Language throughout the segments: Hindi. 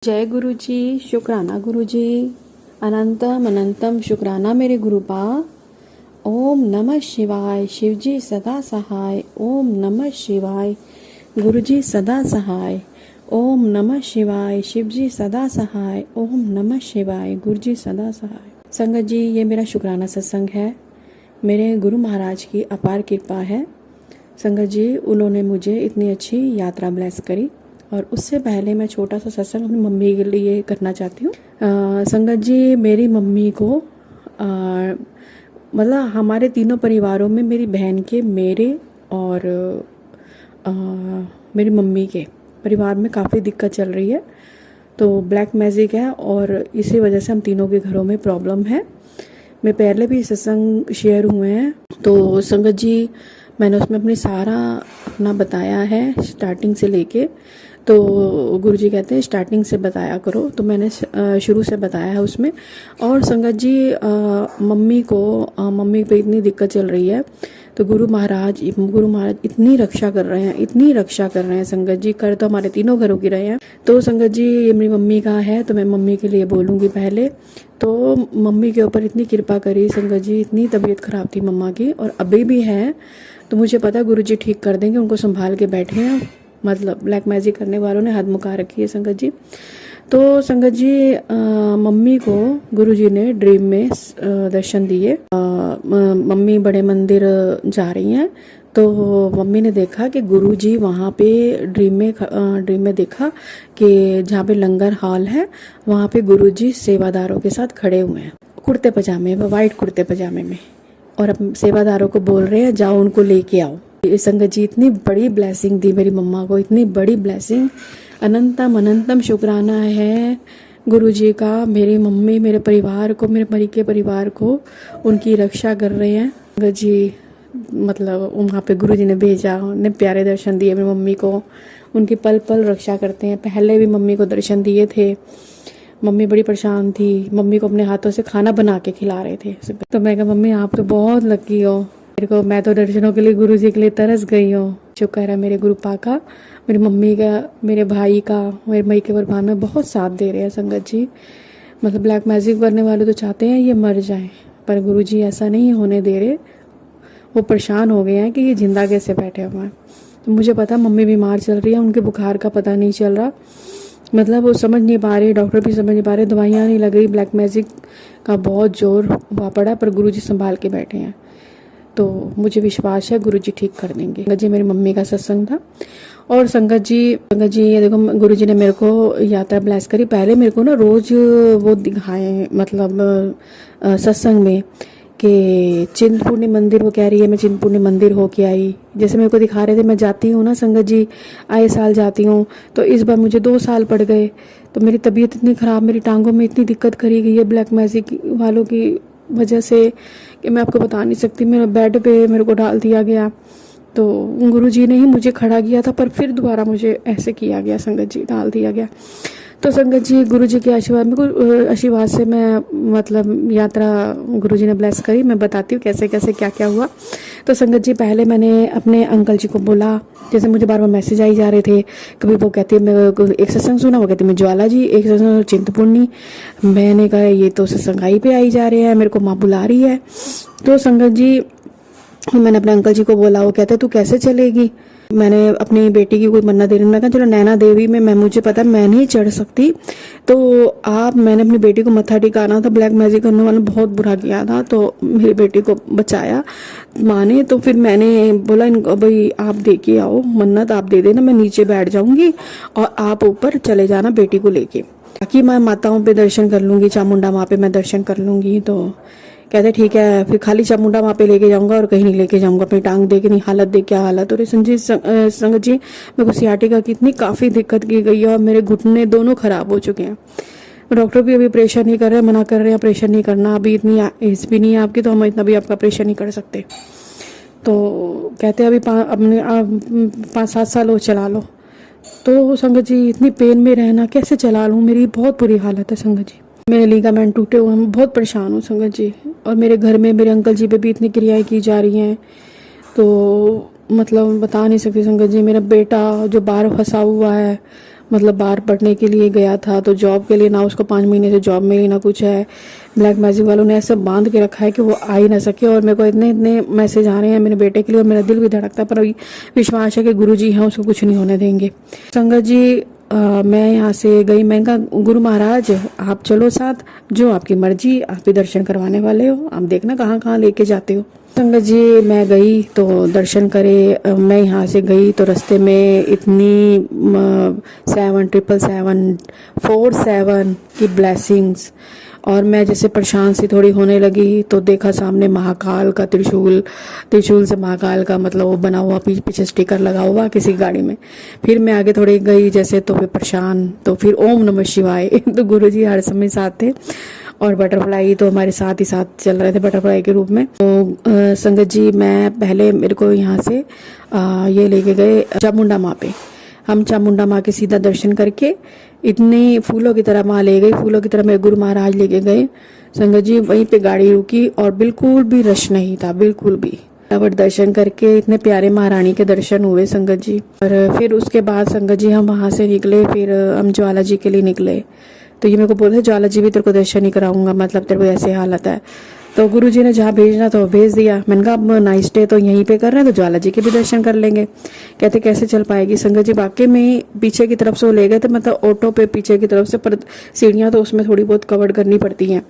जय गुरु जी, शुक्राना गुरु जी, अनंतम अनंतम शुक्राना मेरे गुरुपा। ओम नमः शिवाय, शिव जी सदा सहाय। ओम नमः शिवाय, गुरु जी सदा सहाय। ओम नमः शिवाय, शिव जी सदा सहाय। ओम नमः शिवाय, गुरु जी सदा सहाय। संगत जी, ये मेरा शुक्राना सत्संग है। मेरे गुरु महाराज की अपार कृपा है। संगत जी, उन्होंने मुझे इतनी अच्छी यात्रा ब्लेस करी। और उससे पहले मैं छोटा सा सत्संग अपनी मम्मी के लिए करना चाहती हूँ। संगत जी, मेरी मम्मी को मतलब हमारे तीनों परिवारों में मेरी बहन के, मेरे और मेरी मम्मी के परिवार में काफ़ी दिक्कत चल रही है। तो ब्लैक मैजिक है और इसी वजह से हम तीनों के घरों में प्रॉब्लम है। मैं पहले भी सत्संग शेयर हुए हैं। तो संगत जी, मैंने उसमें अपनी सारा अपना बताया है स्टार्टिंग से लेके। तो गुरुजी कहते हैं स्टार्टिंग से बताया करो, तो मैंने शुरू से बताया है उसमें। और संगत जी, मम्मी पे इतनी दिक्कत चल रही है, तो गुरु महाराज इतनी रक्षा कर रहे हैं संगत जी। कर तो हमारे तीनों घरों की रहे हैं। तो संगत जी, ये मेरी मम्मी का है, तो मैं मम्मी के लिए बोलूँगी पहले। तो मम्मी के ऊपर इतनी कृपा करी संगत जी, इतनी तबीयत खराब थी मम्मा की और अभी भी है। तो मुझे पता गुरुजी ठीक कर देंगे, उनको संभाल के बैठे हैं। मतलब ब्लैक मैजिक करने वालों ने हद मुका रखी है संगत जी। तो संगत जी, मम्मी को गुरुजी ने ड्रीम में दर्शन दिए। मम्मी बड़े मंदिर जा रही हैं, तो मम्मी ने देखा कि गुरुजी वहाँ पे ड्रीम में देखा कि जहाँ पे लंगर हॉल है वहाँ पे गुरुजी सेवादारों के साथ खड़े हुए हैं, कुर्ते पजामे, वाइट कुर्ते पजामे में, और अब सेवादारों को बोल रहे हैं जाओ उनको लेके आओ। संगत जी, इतनी बड़ी ब्लेसिंग दी मेरी मम्मा को, इतनी बड़ी ब्लेसिंग। अनंतम अनंतम शुक्राना है गुरु जी का। मेरी मम्मी मेरे परिवार को, मेरे मरी के परिवार को उनकी रक्षा कर रहे हैं संगत जी। मतलब वहाँ पे गुरु जी ने भेजा, उन्हें प्यारे दर्शन दिए मेरी मम्मी को, उनकी पल पल रक्षा करते हैं। पहले भी मम्मी को दर्शन दिए थे। मम्मी बड़ी परेशान थी, मम्मी को अपने हाथों से खाना बना के खिला रहे थे। तो मैं कहा मम्मी आप तो बहुत लकी हो, मैं तो दर्शनों के लिए गुरु जी के लिए तरस गई हूँ। शुक्र है मेरे गुरु पा का, मेरी मम्मी का, मेरे भाई का, मेरे मई के वरदान में बहुत साथ दे रहे हैं संगत जी। मतलब ब्लैक मैजिक करने वाले तो चाहते हैं ये मर जाए, पर गुरु जी ऐसा नहीं होने दे रहे। वो परेशान हो गए हैं कि ये जिंदा कैसे बैठे हुए हैं। तो मुझे पता मम्मी बीमार चल रही है, उनके बुखार का पता नहीं चल रहा। मतलब वो समझ नहीं पा रहे, डॉक्टर भी समझ नहीं पा रहे, दवाइयाँ नहीं लग रही, ब्लैक मैजिक का बहुत जोर हुआ पड़ा, पर गुरु जी संभाल के बैठे हैं। तो मुझे विश्वास है गुरुजी ठीक कर देंगे। संगत जी, मेरी मम्मी का सत्संग था। और संगत जी ये देखो, गुरुजी ने मेरे को यात्रा ब्लेस करी। पहले मेरे को ना रोज वो दिखाए, मतलब सत्संग में कि चिंतपूर्णी मंदिर, वो कह रही है मैं चिंतपूर्णी मंदिर होके आई, जैसे मेरे को दिखा रहे थे। मैं जाती हूँ ना संगत जी, आए साल जाती हूँ, तो इस बार मुझे 2 साल पड़ गए। तो मेरी तबीयत इतनी खराब, मेरी टांगों में इतनी दिक्कत करी गई है ब्लैक मैजिक वालों की वजह से कि मैं आपको बता नहीं सकती। मेरे बेड पे मेरे को डाल दिया गया, तो गुरुजी ने ही मुझे खड़ा किया था, पर फिर दोबारा मुझे ऐसे किया गया संगत जी, डाल दिया गया। तो संगत जी, गुरुजी के आशीर्वाद से मैं मतलब यात्रा गुरुजी ने ब्लेस करी। मैं बताती हूँ कैसे कैसे क्या क्या हुआ। तो संगत जी, पहले मैंने अपने अंकल जी को बोला, जैसे मुझे बार बार मैसेज आई जा रहे थे। कभी वो कहती है मैं एक सत्संग सुना, वो कहती मैं ज्वाला जी, एक सत्संग चिंतपूर्णी। मैंने कहा ये तो सत्संग आई पे आई जा रहे हैं, मेरे को माँ बुला रही है। तो संगत जी, मैंने अपने अंकल जी को बोला, वो कहते तू कैसे चलेगी। मैंने अपनी बेटी की कोई मन्नत देने, मैं कहा चलो नैना देवी में मैं, मुझे पता मैं नहीं चढ़ सकती, तो मैंने अपनी बेटी को मत्था टिकाना था। ब्लैक मैजिक करने वाला बहुत बुरा किया था, तो मेरी बेटी को बचाया माँ ने। तो फिर मैंने बोला इनको भाई आप दे के आओ मन्नत, आप दे देना, मैं नीचे बैठ जाऊंगी और आप ऊपर चले जाना बेटी को लेके, ताकि मैं माताओं पे दर्शन कर लूंगी, चामुंडा माँ पे मैं दर्शन कर लूंगी। तो कहते ठीक है, फिर खाली चामुंडा वहाँ पे लेके जाऊंगा और कहीं नहीं लेके जाऊंगा। अपनी टांग देख नहीं, हालत देख क्या हालत। और संगत जी, मेरे को सियाटिका की इतनी काफ़ी दिक्कत की गई है और मेरे घुटने दोनों खराब हो चुके हैं। डॉक्टर भी अभी ऑपरेशन नहीं कर रहे, मना कर रहे हैं ऑपरेशन नहीं करना, अभी इतनी एज भी नहीं है आपकी, तो हम इतना भी आपका ऑपरेशन नहीं कर सकते। तो कहते अभी अपने 5-7 साल और चला लो। तो संगत जी, इतनी पेन में रहना कैसे चला लूँ, मेरी बहुत बुरी हालत है संगत जी। मेरे लिगामेंट टूटे हुए हैं, बहुत परेशान हूँ संगत जी। और मेरे घर में मेरे अंकल जी पे भी इतनी क्रियाएं की जा रही हैं, तो मतलब बता नहीं सकती संगत जी। मेरा बेटा जो बाहर फंसा हुआ है, मतलब बाहर पढ़ने के लिए गया था, तो जॉब के लिए ना उसको 5 महीने से जॉब मिली ना कुछ है। ब्लैक मैजिक वालों ने ऐसे बांध के रखा है कि वो आ ही ना सके। और मेरे को इतने इतने मैसेज आ रहे हैं मेरे बेटे के लिए, और मेरा दिल भी धड़कता है, पर अभी विश्वास है कि गुरु जी हैं, उसको कुछ नहीं होने देंगे। संगत जी मैं यहाँ से गई, मैंने कहा गुरु महाराज आप चलो साथ, जो आपकी मर्जी, आप ही दर्शन करवाने वाले हो, आप देखना कहाँ कहाँ लेके जाते हो। संगत जी मैं गई तो दर्शन करे। मैं यहाँ से गई तो रास्ते में इतनी 77747 की ब्लेसिंग्स, और मैं जैसे परेशान सी थोड़ी होने लगी तो देखा सामने महाकाल का त्रिशूल, त्रिशूल से महाकाल का मतलब वो बना हुआ, पीछे स्टिकर लगा हुआ किसी गाड़ी में। फिर मैं आगे थोड़ी गई जैसे, तो फिर परेशान, तो फिर ओम नमः शिवाय तो गुरु जी हर समय साथ थे, और बटरफ्लाई तो हमारे साथ ही साथ चल रहे थे बटरफ्लाई के रूप में। तो संगत जी मैं पहले मेरे को यहाँ से ये लेके गए चामुंडा माँ पे। हम चामुंडा माँ के सीधा दर्शन करके इतने फूलों की तरह माँ ले गई, फूलों की तरह मेरे गुरु महाराज लेके गए। संगत जी वहीं पे गाड़ी रुकी और बिल्कुल भी रश नहीं था, बिल्कुल भी। फटाफट दर्शन करके इतने प्यारे महारानी के दर्शन हुए संगत जी। और फिर उसके बाद संगत जी हम वहाँ से निकले, फिर हम ज्वाला जी के लिए निकले। तो ये मेरे को बोलते ज्वाला जी भी तेरे को दर्शन नहीं कराऊंगा, मतलब तेरे को ऐसे हालत है। तो गुरु जी ने जहाँ भेजना तो भेज दिया। मैंने कहा अब नाइट स्टे तो यहीं पे कर रहे हैं, तो ज्वाला जी के भी दर्शन कर लेंगे। कहते कैसे चल पाएगी संगत जी, वाकई में पीछे की तरफ से वो ले गए थे, मतलब ऑटो पे पीछे की तरफ से, पर सीढ़ियाँ तो उसमें थोड़ी बहुत कवर करनी पड़ती हैं।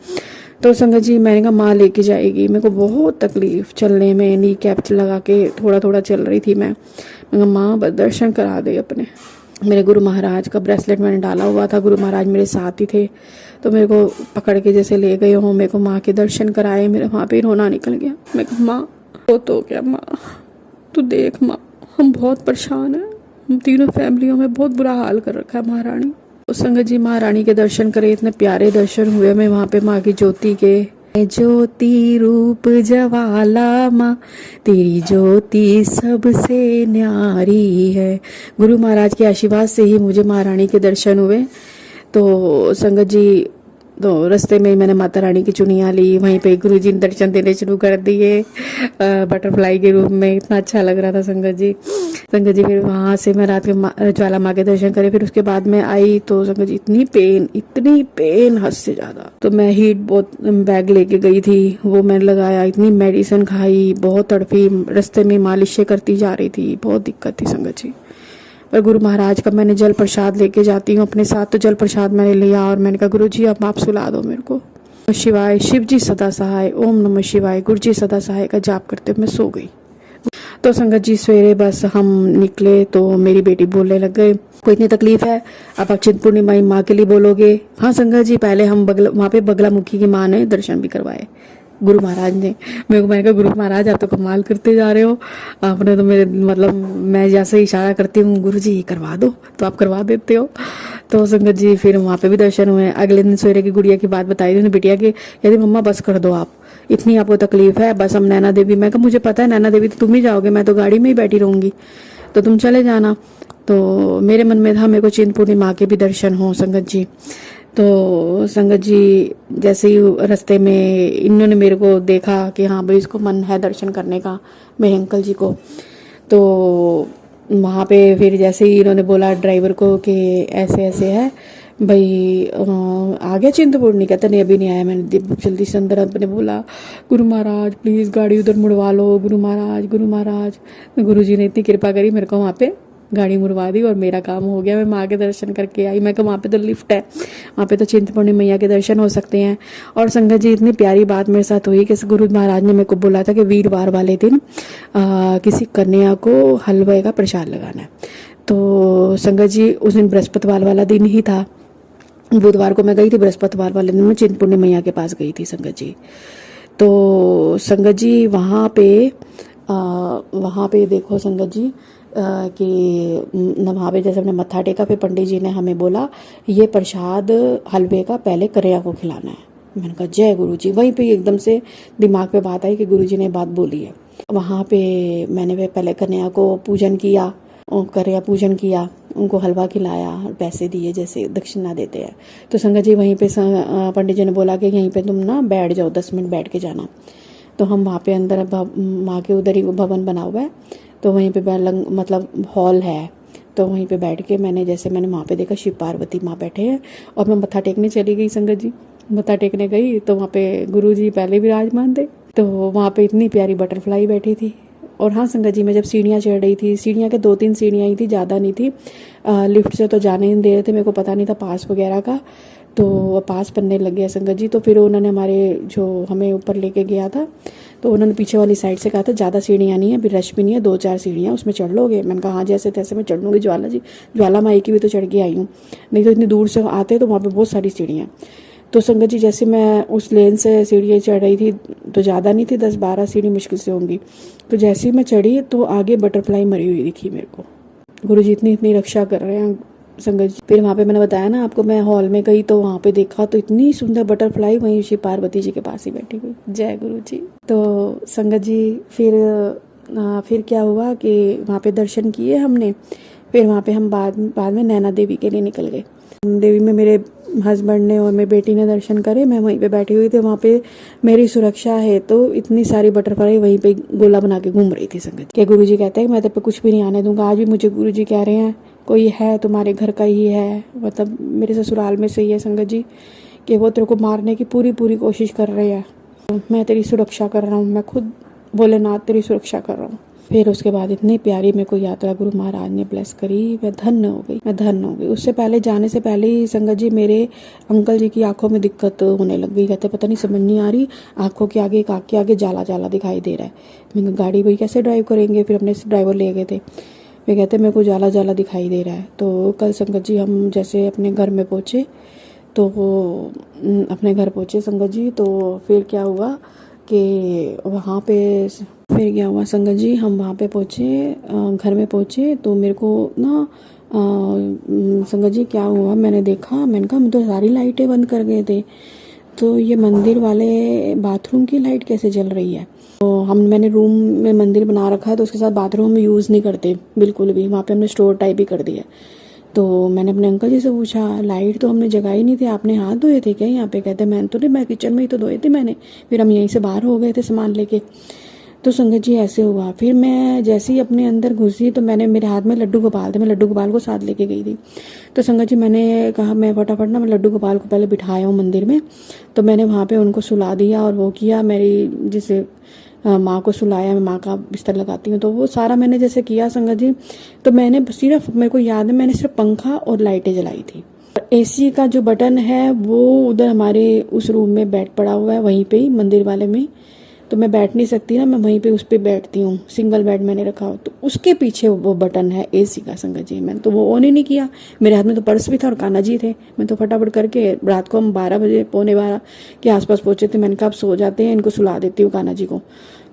तो संगत जी मैंने कहा माँ लेके जाएगी। मेरे को बहुत तकलीफ चलने में, नी कैप लगा के थोड़ा थोड़ा चल रही थी मैं कहा माँ बस दर्शन करा दे अपने। मेरे गुरु महाराज का ब्रेसलेट मैंने डाला हुआ था, गुरु महाराज मेरे साथ ही थे, तो मेरे को पकड़ के जैसे ले गए हों, मेरे को माँ के दर्शन कराए। मेरे वहाँ पे रोना निकल गया। मैं कहा माँ वो तो क्या माँ, तू देख माँ हम बहुत परेशान हैं, हम तीनों फैमिलियों में बहुत बुरा हाल कर रखा है महारानी। तो संगत जी महारानी के दर्शन करे, इतने प्यारे दर्शन हुए। मैं वहाँ पे माँ की ज्योति के, ज्योति रूप ज्वाला माँ तेरी ज्योति सबसे न्यारी है। गुरु महाराज के आशीर्वाद से ही मुझे महारानी के दर्शन हुए। तो संगत जी तो रास्ते में मैंने माता रानी की चुनिया ली, वहीं पे गुरु जी ने दर्शन देने शुरू कर दिए बटरफ्लाई के रूप में। इतना अच्छा लग रहा था संगत जी। संगत जी फिर वहाँ से मैं रात के ज्वाला माँ के दर्शन करे। फिर उसके बाद में आई तो संगत जी इतनी पेन हद से ज्यादा। तो मैं हीट बहुत बैग लेके गई थी, वो मैंने लगाया, इतनी मेडिसिन खाई, बहुत तड़पी, रास्ते में मालिशें करती जा रही थी, बहुत दिक्कत थी संगत जी। पर गुरु महाराज का मैंने जल प्रसाद लेके जाती हूँ अपने साथ, तो जल प्रसाद मैंने लिया और मैंने कहा गुरु जी अब आप सुला दो मेरे को। शिवाय, शिव जी सदा सहाय, ओम नमः शिवाय, गुरु जी सदा सहाय का जाप करते मैं सो गई। तो संगत जी सवेरे बस हम निकले तो मेरी बेटी बोलने लग गए कोई इतनी तकलीफ है अब आप चिंतपूर्णी माँ के लिए बोलोगे। हाँ संगत जी पहले हम वहाँ पे बगला मुखी की माँ ने दर्शन भी करवाए गुरु महाराज ने। मैंने कहा गुरु महाराज आप तो कमाल करते जा रहे हो, आपने तो मेरे मतलब मैं जैसे इशारा करती हूँ गुरु जी करवा दो तो आप करवा देते हो। तो संगत जी फिर वहाँ पे भी दर्शन हुए। अगले दिन सवेरे की गुड़िया की बात बताई थी बिटिया की, कहती मम्मा बस कर दो आप, इतनी आपको तकलीफ है, बस हम नैना देवी। मैं कहा मुझे पता है नैना देवी तो तुम ही जाओगे, मैं तो गाड़ी में ही बैठी रहूंगी, तो तुम चले जाना। तो मेरे मन में था मेरे को चिंतपूर्णी माँ के भी दर्शन हो संगत जी। तो संगत जी जैसे ही रास्ते में इन्होंने मेरे को देखा कि हाँ भाई इसको मन है दर्शन करने का, मेरे अंकल जी को। तो वहाँ पे फिर जैसे ही इन्होंने बोला ड्राइवर को कि ऐसे ऐसे है भाई आ गया चिंतपूर्णी, कहता नहीं अभी नहीं आया। मैंने जल्दी से अंदर अपने बोला गुरु महाराज प्लीज़ गाड़ी उधर मुड़वा लो, गुरु महाराज गुरु महाराज। गुरु जी ने इतनी कृपा करी मेरे को, वहाँ पे गाड़ी मुड़वा दी और मेरा काम हो गया। मैं माँ के दर्शन करके आई। मैं कहा वहाँ पे तो लिफ्ट है, वहाँ पे तो चिंतपूर्णी मैया के दर्शन हो सकते हैं। और संगत जी इतनी प्यारी बात मेरे साथ हुई कि गुरु महाराज ने मेरे को बोला था कि वीरवार वाले दिन किसी कन्या को हलवे का प्रसाद लगाना है। तो संगत जी उस दिन बृहस्पतिवार वाला दिन ही था, बुधवार को मैं गई थी, बृहस्पतिवार वाले दिन मैं चिंतपूर्णी मैया के पास गई थी संगत जी। तो संगत जी वहाँ पे देखो संगत जी कि वहाँ पे जैसे हमने मत्था टेका, फिर पंडित जी ने हमें बोला ये प्रसाद हलवे का पहले कन्या को खिलाना है। मैंने कहा जय गुरु जी। वहीं पे एकदम से दिमाग पे बात आई कि गुरु जी ने बात बोली है। वहाँ पे मैंने पहले कन्या को पूजन किया, कन्या पूजन किया, उनको हलवा खिलाया, पैसे दिए जैसे दक्षिणा देते हैं। तो संगत जी वहीं पे पंडित जी ने बोला कि यहीं पे तुम ना बैठ जाओ, 10 मिनट बैठ के जाना। तो हम वहाँ पे अंदर माँ के उधर ही भवन बना हुआ है, तो वहीं पे मतलब हॉल है, तो वहीं पे बैठ के मैंने वहाँ पे देखा शिव पार्वती माँ बैठे हैं और मैं मत्था टेकने चली गई संगत जी। मत्था टेकने गई तो वहाँ पे गुरुजी पहले विराजमान थे, तो वहाँ पे इतनी प्यारी बटरफ्लाई बैठी थी। और हाँ संगत जी, मैं जब सीढ़ियाँ चढ़ रही थी, सीढ़ियाँ के 2-3 सीढ़ियाँ ही थी, ज़्यादा नहीं थी, लिफ्ट से तो जाने नहीं दे रहे थे, मेरे को पता नहीं था पास वगैरह का, तो पास बनने लग गया संगत जी। तो फिर उन्होंने जो हमें ऊपर लेके गया था, तो उन्होंने पीछे वाली साइड से कहा था ज़्यादा सीढ़ियाँ नहीं है, अभी रश भी नहीं है, 2-4 सीढ़ियाँ, उसमें चढ़ लोगे। मैंने कहा हाँ जैसे तैसे मैं चढ़ लूँगी, ज्वाला माई की भी तो चढ़ के आई हूँ, नहीं तो इतनी दूर से आते तो वहाँ पर बहुत सारी सीढ़ियाँ। तो संगत जी जैसे मैं उस लेन से सीढ़ियाँ चढ़ रही थी, तो ज़्यादा नहीं थी, 10-12 सीढ़ी मुश्किल से होंगी। तो जैसे ही मैं चढ़ी तो आगे बटरफ्लाई मरी हुई दिखी मेरे को। गुरुजी इतनी रक्षा कर रहे हैं संगत जी। फिर वहाँ पे मैंने बताया ना आपको, मैं हॉल में गई तो वहाँ पे देखा तो इतनी सुंदर बटरफ्लाई वहीं शिव पार्वती जी के पास ही बैठी हुई। जय गुरु जी। तो संगत जी फिर क्या हुआ कि वहाँ पे दर्शन किए हमने। फिर वहाँ पे हम बाद में नैना देवी के लिए निकल गए। देवी में मेरे हस्बैंड ने और मेरी बेटी ने दर्शन करे, मैं वहीं पे बैठी हुई थी। वहाँ पे मेरी सुरक्षा है, तो इतनी सारी बटरफ्लाई वहीं पे गोला बना के घूम रही थी संगत। के गुरुजी कहते हैं मैं तेरे पे कुछ भी नहीं आने दूंगा। आज भी मुझे गुरुजी कह रहे हैं कोई है तुम्हारे घर का ही है, मतलब मेरे ससुराल में से ही है संगत जी, कि वो तेरे को मारने की पूरी कोशिश कर रहे हैं। मैं तेरी सुरक्षा कर रहा हूँ, मैं खुद भोलेनाथ तेरी सुरक्षा कर रहा हूँ। फिर उसके बाद इतनी प्यारी मेरे को यात्रा गुरु महाराज ने ब्लेस करी, मैं धन्य हो गई। उससे पहले जाने से पहले ही संगत जी मेरे अंकल जी की आंखों में दिक्कत होने लग गई। कहते पता नहीं समझ नहीं आ रही, आंखों के आगे एक आँख के आगे जाला दिखाई दे रहा है। मैंने गाड़ी भाई कैसे ड्राइव करेंगे, फिर अपने ड्राइवर ले गए थे। वे कहते मेरे को जाला दिखाई दे रहा है। तो कल संगत जी हम जैसे अपने घर में पहुँचे, तो अपने घर पहुँचे संगत जी, तो फिर क्या हुआ कि वहाँ पे संगत जी हम वहाँ पे पहुँचे, घर में पहुँचे, तो मेरे को ना संगत जी क्या हुआ, मैंने देखा, मैंने कहा हम तो सारी लाइटें बंद कर गए थे, तो ये मंदिर वाले बाथरूम की लाइट कैसे जल रही है। तो मैंने रूम में मंदिर बना रखा है, तो उसके साथ बाथरूम में यूज़ नहीं करते बिल्कुल भी, वहाँ पे हमने स्टोर टाइप ही कर दिया। तो मैंने अपने अंकल जी से पूछा लाइट तो हमने जगाई नहीं थी, आपने हाथ धोए थे क्या यहाँ पे। कहते मैंने तो नहीं, मैं किचन में ही तो धोए थे मैंने, फिर हम यहीं से बाहर हो गए थे सामान लेके। तो संगत जी ऐसे हुआ। फिर मैं जैसे ही अपने अंदर घुसी तो मेरे हाथ में लड्डू गोपाल थे, मैं लड्डू गोपाल को साथ लेके गई थी। तो संगत जी मैंने कहा मैं फटाफट ना मैं लड्डू गोपाल को पहले बिठाया हूँ मंदिर में, तो मैंने वहाँ पे उनको सुला दिया और वो किया, मेरी जिसे माँ को सुलाया, मैं माँ का बिस्तर लगाती हूँ, तो वो सारा मैंने जैसे किया संगत जी। तो मैंने सिर्फ, मेरे को याद है मैंने सिर्फ पंखा और लाइटें जलाई थी। एसी का जो बटन है वो उधर हमारे उस रूम में बेड पड़ा हुआ है, वहीं पे ही मंदिर वाले में, तो मैं बैठ नहीं सकती ना, मैं वहीं पे उस पर बैठती हूँ, सिंगल बेड मैंने रखा हो, तो उसके पीछे वो बटन है एसी का संगत जी। मैंने तो वो ऑन ही नहीं किया, मेरे हाथ में तो पर्स भी था और कान्हा जी थे। मैं तो फटाफट करके रात को हम 12 बजे 11:45 के आसपास पहुंचे थे। मैंने कहा अब सो जाते हैं, इनको सुला देती हूँ कान्हा जी को।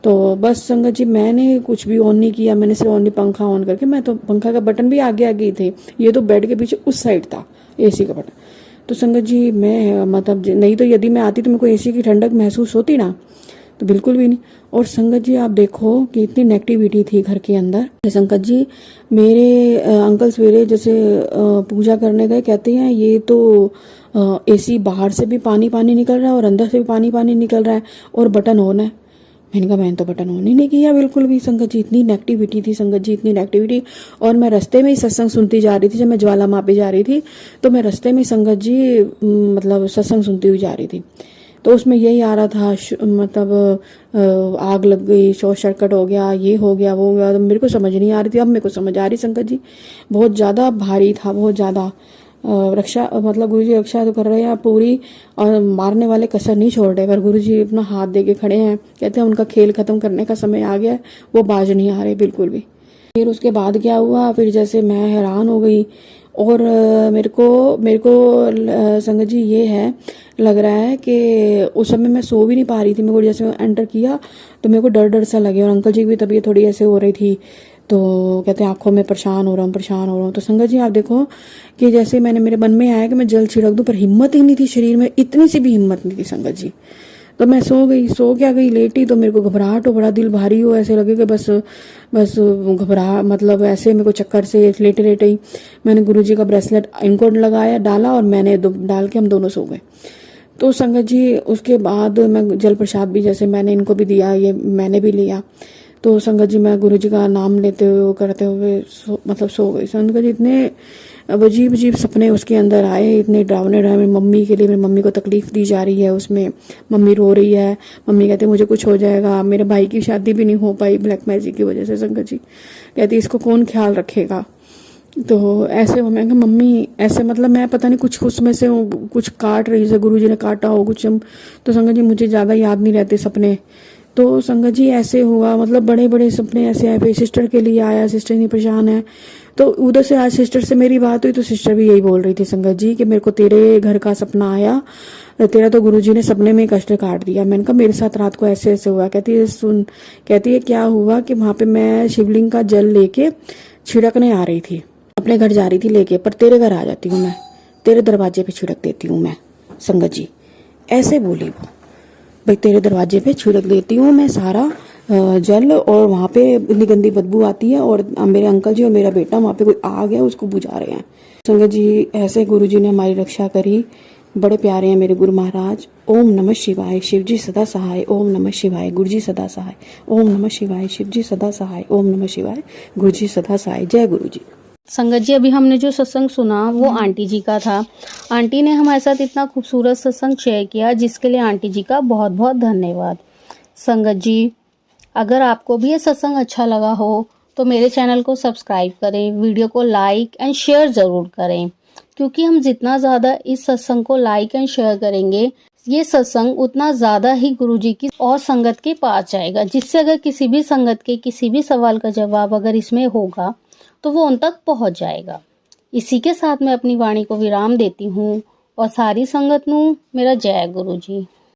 तो बस संगत जी मैंने कुछ भी ऑन नहीं किया, मैंने सिर्फ ओनली पंखा ऑन करके, मैं तो पंखा का बटन भी आगे ही थे, ये तो बेड के पीछे उस साइड था एसी का बटन। तो संगत जी मैं मतलब नहीं तो यदि मैं आती तो मेरे को एसी की ठंडक महसूस होती ना, तो बिल्कुल भी नहीं। और संगत जी आप देखो कि इतनी नेगेटिविटी थी घर के अंदर। संगत जी मेरे अंकल सवेरे जैसे पूजा करने गए, कहते हैं ये तो एसी बाहर से भी पानी निकल रहा है और अंदर से भी पानी निकल रहा है और बटन ऑन है। मैंने कहा मैंने तो बटन ऑन ही नहीं किया बिल्कुल भी। संगत जी इतनी नेगेटिविटी थी संगत जी, इतनी नेगेटिविटी। और मैं रास्ते में ही सत्संग सुनती जा रही थी, जब मैं ज्वाला माँ पे जा रही थी तो मैं रास्ते में संगत जी मतलब सत्संग सुनती हुई जा रही थी। तो उसमें यही आ रहा था मतलब आग लग गई, शॉर्ट सर्किट हो गया, ये हो गया वो हो गया, तो मेरे को समझ नहीं आ रही थी। अब मेरे को समझ आ रही संगत जी, बहुत ज़्यादा भारी था, बहुत ज़्यादा रक्षा, मतलब गुरुजी रक्षा तो कर रहे हैं पूरी, और मारने वाले कसर नहीं छोड़ रहे, पर गुरुजी अपना हाथ दे के खड़े हैं, कहते हैं उनका खेल खत्म करने का समय आ गया है, वो बाज नहीं आ रहे बिल्कुल भी। फिर उसके बाद क्या हुआ, फिर जैसे मैं हैरान हो गई। और मेरे को संगत जी ये है लग रहा है कि उस समय मैं सो भी नहीं पा रही थी। मेरे को जैसे एंटर किया तो मेरे को डर सा लगे, और अंकल जी की भी तबीयत थोड़ी ऐसे हो रही थी, तो कहते हैं आंखों में परेशान हो रहा हूँ। तो संगत जी आप देखो कि जैसे मेरे मन में आया कि मैं जल छिड़क दूं, पर हिम्मत ही नहीं थी शरीर में, इतनी सी भी हिम्मत नहीं थी संगत जी। तो मैं सो गई लेटी, तो मेरे को घबराहट हो, बड़ा दिल भारी हो, ऐसे लगे कि बस घबरा, मतलब ऐसे मेरे को चक्कर से लेटे ही मैंने गुरुजी का ब्रेसलेट इनको डाला और मैंने डाल के हम दोनों सो गए। तो संगत जी उसके बाद मैं जल प्रसाद भी जैसे मैंने इनको भी दिया, ये मैंने भी लिया। तो संगत जी मैं गुरु जी का नाम लेते हुए वो करते हुए सो गई। संगत जी इतने अब अजीब अजीब सपने उसके अंदर आए, इतने डरावने डरावने। मम्मी के लिए, मेरी मम्मी को तकलीफ दी जा रही है उसमें, मम्मी रो रही है, मम्मी कहती मुझे कुछ हो जाएगा, मेरे भाई की शादी भी नहीं हो पाई ब्लैक मैजिक की वजह से। संगत जी कहती इसको कौन ख्याल रखेगा। तो ऐसे हो, मैं मम्मी ऐसे मतलब मैं पता नहीं कुछ उसमें से कुछ काट रही है, गुरु जी ने काटा हो कुछ। तो संगत जी मुझे ज़्यादा याद नहीं रहते सपने। तो संगत जी ऐसे हुआ, मतलब बड़े बड़े सपने ऐसे आए। फिर सिस्टर के लिए आया, सिस्टर नहीं परेशान है। तो उधर से आज सिस्टर से मेरी बात हुई तो सिस्टर भी यही बोल रही थी संगत जी कि मेरे को तेरे घर का सपना आया, तेरा तो गुरुजी ने सपने में कष्ट काट दिया। मैंने कहा मेरे साथ रात को ऐसे ऐसे हुआ। कहती है सुन, कहती है क्या हुआ कि वहां पे मैं शिवलिंग का जल लेके छिड़कने आ रही थी, अपने घर जा रही थी लेके, पर तेरे घर आ जाती हूँ मैं, तेरे दरवाजे पे छिड़क देती हूँ मैं। संगत जी ऐसे बोली वो, भाई तेरे दरवाजे पे छिड़क देती हूँ मैं सारा जल, और वहां पे इतनी गंदी बदबू आती है, और मेरे अंकल जी और मेरा बेटा वहां पे कोई आ गया उसको बुझा रहे हैं। संगत जी ऐसे गुरु जी ने हमारी रक्षा करी। बड़े प्यारे हैं मेरे गुरु महाराज। ओम नमः शिवाय, शिव जी सदा सहाय। ओम नमः शिवाय, गुरु जी सदा सहाय। ओम नमः शिवाय, शिव जी सदा सहाय। ओम नमः शिवाय, गुरु जी सदा सहाय। जय गुरु जी। संगत जी अभी हमने जो सत्संग सुना वो आंटी जी का था। आंटी ने हमारे साथ इतना खूबसूरत सत्संग शेयर किया, जिसके लिए आंटी जी का बहुत बहुत धन्यवाद। संगत जी अगर आपको भी ये सत्संग अच्छा लगा हो तो मेरे चैनल को सब्सक्राइब करें, वीडियो को लाइक एंड शेयर ज़रूर करें, क्योंकि हम जितना ज़्यादा इस सत्संग को लाइक एंड शेयर करेंगे, ये सत्संग उतना ज़्यादा ही गुरुजी की और संगत के पास जाएगा, जिससे अगर किसी भी संगत के किसी भी सवाल का जवाब अगर इसमें होगा तो वो उन तक पहुंच जाएगा। इसी के साथ मैं अपनी वाणी को विराम देती हूँ और सारी संगत नू मेरा जय गुरु जी।